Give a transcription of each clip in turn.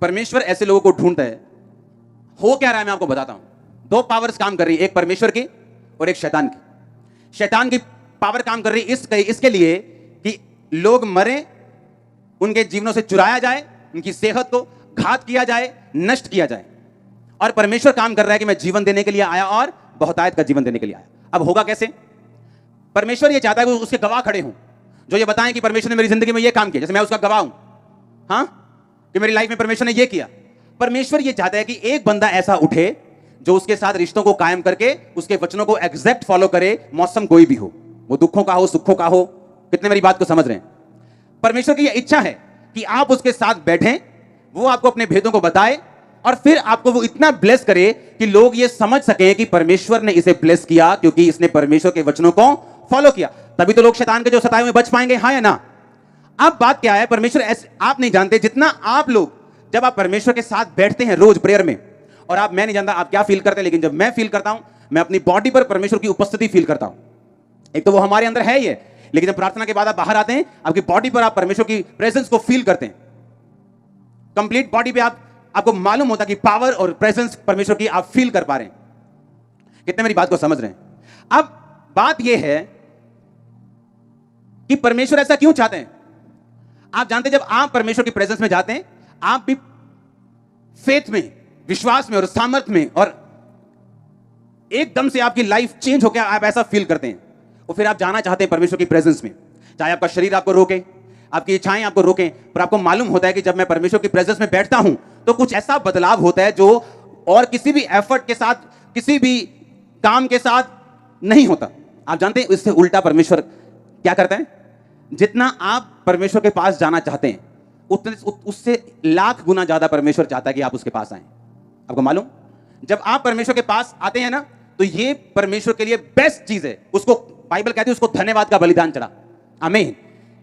परमेश्वर ऐसे लोगों को ढूंढता है। हो क्या रहा है मैं आपको बताता हूं। दो पावर्स काम कर रही है, एक परमेश्वर की और एक शैतान की। शैतान की पावर काम कर रही है इसके लिए कि लोग मरे, उनके जीवनों से चुराया जाए, उनकी सेहत को घात किया जाए, नष्ट किया जाए। और परमेश्वर काम कर रहा है कि मैं जीवन देने के लिए आया और बहुतायत का जीवन देने के लिए आया। अब होगा कैसे? परमेश्वर ये चाहता है कि उसके गवाह खड़े हों जो ये बताएं कि परमेश्वर ने मेरी जिंदगी में ये काम किया, जैसे मैं उसका गवाह हूं, हां, कि मेरी लाइफ में परमेश्वर ने ये किया। परमेश्वर ये चाहता है कि एक बंदा ऐसा उठे जो उसके साथ रिश्तों को कायम करके उसके वचनों को एग्जैक्ट फॉलो करे, मौसम कोई भी हो, वो दुखों का हो, सुखों का हो। कितने मेरी बात को समझ रहे हैं? परमेश्वर की यह इच्छा है कि आप उसके साथ बैठें, वो आपको अपने भेदों को बताए और फिर आपको वो इतना ब्लेस करे कि लोग ये समझ सके कि परमेश्वर ने इसे ब्लेस किया क्योंकि इसने परमेश्वर के वचनों को फॉलो किया। तभी तो लोग शैतान के जो सताए हुए बच पाएंगे, हाँ या ना? अब बात क्या है, परमेश्वर ऐसे आप नहीं जानते जितना आप लोग, जब आप परमेश्वर के साथ बैठते हैं रोज प्रेयर में, और आप, मैं नहीं जानता आप क्या फील करते हैं, लेकिन जब मैं फील करता हूं, मैं अपनी बॉडी पर परमेश्वर की उपस्थिति फील करता हूं। एक तो वो हमारे अंदर है ही है, लेकिन जब प्रार्थना के बाद आप बाहर आते हैं, आपकी बॉडी पर आप परमेश्वर की प्रेजेंस को फील करते हैं। कंप्लीट बॉडी पे आपको मालूम होता है कि पावर और प्रेजेंस परमेश्वर की आप फील कर पा रहे हैं। कितने मेरी बात को समझ रहे हैं? अब बात यह है कि परमेश्वर ऐसा क्यों चाहते हैं। आप जानते हैं, जब आप परमेश्वर की प्रेजेंस में जाते हैं, आप भी फेथ में, विश्वास में और सामर्थ में, और एकदम से आपकी लाइफ चेंज हो गया, आप ऐसा फील करते हैं। और फिर आप जाना चाहते हैं परमेश्वर की प्रेजेंस में, चाहे आपका शरीर आपको रोके, आपकी इच्छाएं आपको रोकें, पर आपको मालूम होता है कि जब मैं परमेश्वर की प्रेजेंस में बैठता हूं तो कुछ ऐसा बदलाव होता है जो और किसी भी एफर्ट के साथ, किसी भी काम के साथ नहीं होता। आप जानते हैं, इससे उल्टा परमेश्वर क्या करता है, जितना आप परमेश्वर के पास जाना चाहते हैं उससे लाख गुना ज्यादा परमेश्वर चाहता है कि आप उसके पास आए। आपको मालूम, जब आप परमेश्वर के पास आते हैं ना, तो ये परमेश्वर के लिए बेस्ट चीज है। उसको बाइबल कहती है उसको धन्यवाद का बलिदान चढ़ा। आमीन।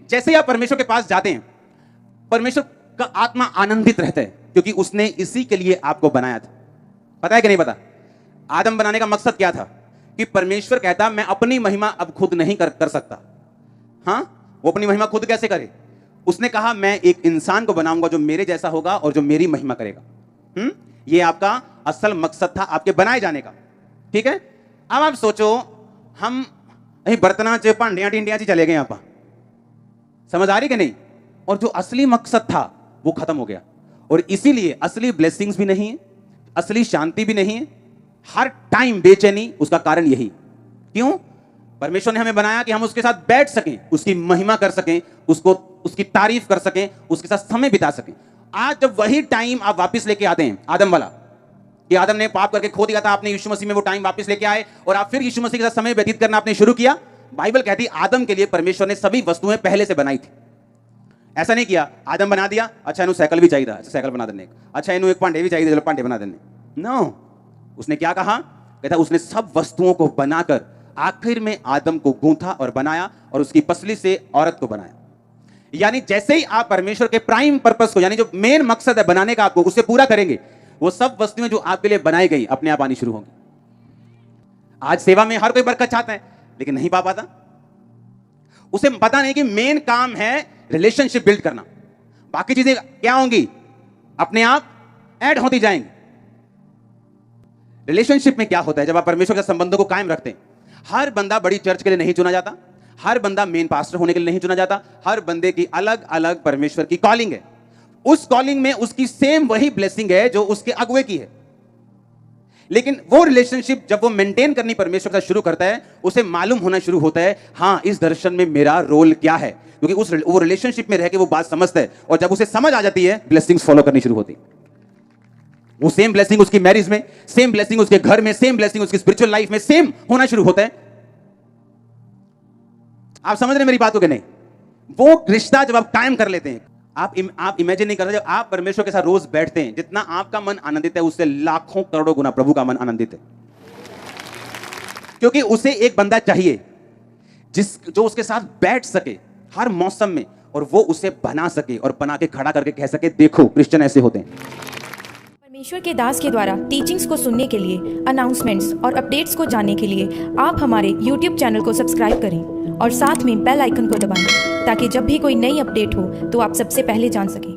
जैसे ही आप परमेश्वर के पास जाते हैं, परमेश्वर का आत्मा आनंदित रहता है क्योंकि उसने इसी के लिए आपको बनाया था। पता है कि नहीं पता? आदम बनाने का मकसद क्या था? कि परमेश्वर कहता मैं अपनी महिमा अब खुद नहीं कर सकता। हां, वो अपनी महिमा खुद कैसे करे? उसने कहा मैं एक इंसान को बनाऊंगा जो मेरे जैसा होगा और जो मेरी महिमा करेगा। ये आपका असल मकसद था आपके बनाए जाने का। ठीक है? अब आप सोचो, हम बर्तना च भांडिया टिंडिया च चले गए, आप समझ आ रही कि नहीं? और जो असली मकसद था वो खत्म हो गया। और इसीलिए असली ब्लेसिंग्स भी नहीं है, असली शांति भी नहीं है, हर टाइम बेचैनी। उसका कारण यही। क्यों? परमेश्वर ने हमें बनाया कि हम उसके साथ बैठ सकें, उसकी महिमा कर सकें, उसकी तारीफ कर सकें, उसके साथ समय बिता सकें। आज जब वही टाइम आप वापस लेके आते हैं, आदम वाला, कि आदम ने पाप करके खो दिया था, आपने यीशु मसीह में वो टाइम वापस लेके आए और आप फिर यीशु मसीह के साथ समय व्यतीत करना आपने शुरू किया। बाइबल कहती है आदम के लिए परमेश्वर ने सभी वस्तुएं पहले से बनाई थी। ऐसा नहीं किया आदम बना दिया, अच्छा इन्हें साइकिल भी चाहिए, अच्छा साइकिल बना देने, अच्छा इन्हें एक पांडे भी चाहिए, चलो पांडे बना देने। नो, उसने क्या कहा? कहता उसने सब वस्तुओं को बनाकर आखिर में आदम को गूंथा और बनाया और उसकी पसली से औरत को बनाया। यानी जैसे ही आप परमेश्वर के प्राइम पर्पस को, यानी जो मेन मकसद है बनाने का आपको, उससे पूरा करेंगे, वो सब वस्तुएं जो आपके लिए बनाई गई अपने आप आनी शुरू होंगी। आज सेवा में हर कोई बरकत चाहता है लेकिन नहीं पा पाता। उसे पता नहीं कि मेन काम है रिलेशनशिप बिल्ड करना, बाकी चीजें क्या होंगी अपने आप ऐड होती जाएंगी। रिलेशनशिप में क्या होता है, जब आप परमेश्वर के संबंधों को कायम रखते हैं, हर बंदा बड़ी चर्च के लिए नहीं चुना जाता, हर बंदा मेन पास्टर होने के लिए नहीं चुना जाता। हर बंदे की अलग अलग परमेश्वर की कॉलिंग है। उस कॉलिंग में उसकी सेम वही ब्लेसिंग है जो उसके अगुए की है, लेकिन वो रिलेशनशिप जब वो मेंटेन करनी परमेश्वर का शुरू करता है, उसे मालूम होना शुरू होता है हां इस दर्शन में मेरा रोल क्या है, क्योंकि वो रिलेशनशिप में रह के वो बात समझता है। और जब उसे समझ आ जाती है, ब्लेसिंग्स फॉलो करनी शुरू होती है। वो सेम ब्लेसिंग उसकी मैरिज में, सेम ब्लेसिंग उसके घर में, सेम ब्लेसिंग उसकी स्पिरिचुअल लाइफ में सेम होना शुरू होता है। आप समझ रहे मेरी बातों के नहीं? वो रिश्ता जब आप कायम कर लेते हैं, आप इमेजिन नहीं करते, जब आप परमेश्वर के साथ रोज बैठते हैं, जितना आपका मन आनंदित है उससे लाखों करोड़ों गुना प्रभु का मन आनंदित है। क्योंकि उसे एक बंदा चाहिए जो उसके साथ बैठ सके हर मौसम में, और वो उसे बना सके और बना के खड़ा करके कह सके देखो क्रिश्चियन ऐसे होते हैं। परमेश्वर के दास के द्वारा टीचिंग्स को सुनने के लिए, अनाउंसमेंट्स और अपडेट्स को जानने के लिए आप हमारे YouTube चैनल को सब्सक्राइब करें और साथ में बेल आइकन को दबाएं ताकि जब भी कोई नई अपडेट हो तो आप सबसे पहले जान सकें।